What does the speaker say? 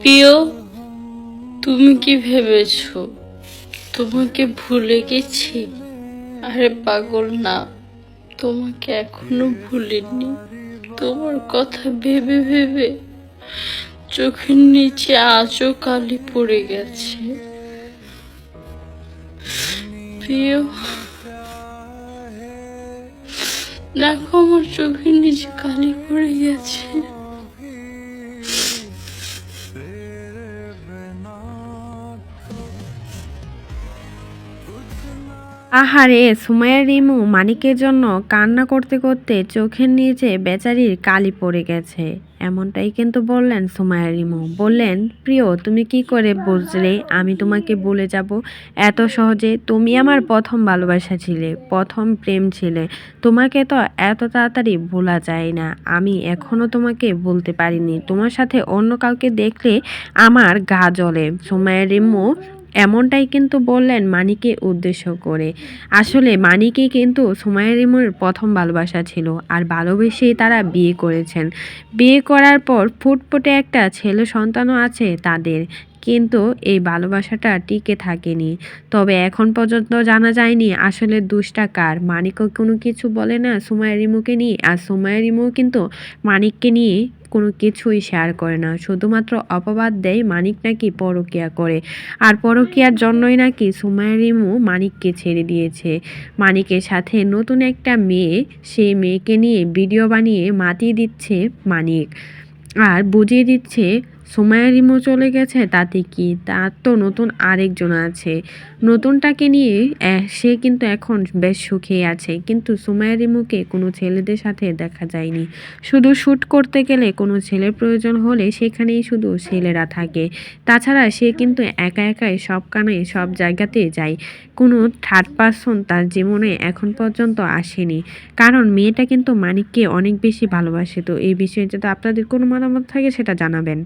প্রিয়, তুমি কি ভেবেছো তোমাকে ভুলে গেছি? আরে পাগল না, তোমাকে এখনো ভুলিনি। তোমার কথা ভেবে ভেবে চোখের নিচে আজও কালি পড়ে গেছে। প্রিয়, দেখো আমার চোখের নিচে কালি পড়ে গেছে। আহারে, সুমাইয়া রিমু মানিকের জন্য কান্না করতে করতে চোখের নিচে বেচারির কালি পড়ে গেছে। এমনটাই কিন্তু বললেন সুমাইয়া রিমু। বললেন, প্রিয় তুমি কি করে বুঝলে আমি তোমাকে ভুলে যাব এত সহজে? তুমি আমার প্রথম ভালোবাসা ছিলে, প্রথম প্রেম ছিলে। তোমাকে তো এত তাড়াতাড়ি ভোলা যায় না। আমি এখনো তোমাকে বলতে পারিনি। তোমার সাথে অন্য কাউকে দেখলে আমার গা জ্বলে। সুমাইয়া রিমু এমনটাই কিন্তু বললেন মানিককে উদ্দেশ্য করে। আসলে মানিকই কিন্তু সুমাইয়া রিমুর প্রথম ভালোবাসা ছিল, আর ভালোবেসেই তারা বিয়ে করেছেন। বিয়ে করার পর ফুটফুটে একটা ছেলে সন্তানও আছে তাদের। কিন্তু এই ভালোবাসাটা টিকে থাকেনি। তবে এখন পর্যন্ত জানা যায়নি আসলে দোষটা কার। মানিকও কোনো কিছু বলে না সুমাইয়া রিমুকে নিয়ে, আর সুমাইয়া রিমুও কিন্তু মানিককে নিয়ে কোনো কিছুই শেয়ার করে না। শুধুমাত্র অপবাদ দেয় মানিক নাকি পরকীয়া করে, আর পরকীয়ার জন্যই নাকি সুমাইয়া রিমু মানিককে ছেড়ে দিয়েছে। মানিকের সাথে নতুন একটা মেয়ে, সেই মেয়েকে নিয়ে ভিডিও বানিয়ে মাতিয়ে দিচ্ছে মানিক, আর বুঝিয়ে দিচ্ছে সুমাইয়া রিমু চলে গেছে তাতে কি, তার তো নতুন আরেকজন আছে। নতুনটাকে নিয়ে সে কিন্তু এখন বেশ সুখেই আছে। কিন্তু সুমাইয়া রিমুকে কোনো ছেলেদের সাথে দেখা যায়নি। শুধু শ্যুট করতে গেলে কোনো ছেলের প্রয়োজন হলে সেখানেই শুধু ছেলেরা থাকে। তাছাড়া সে কিন্তু একা একাই সব কানে সব জায়গাতে যায়। কোনো থার্ড পারসন তার জীবনে এখন পর্যন্ত আসেনি। কারণ মেয়েটা কিন্তু মানিককে অনেক বেশি ভালোবাসে। তো এই বিষয়ে যদি আপনাদের কোনো মতামত থাকে সেটা জানাবেন।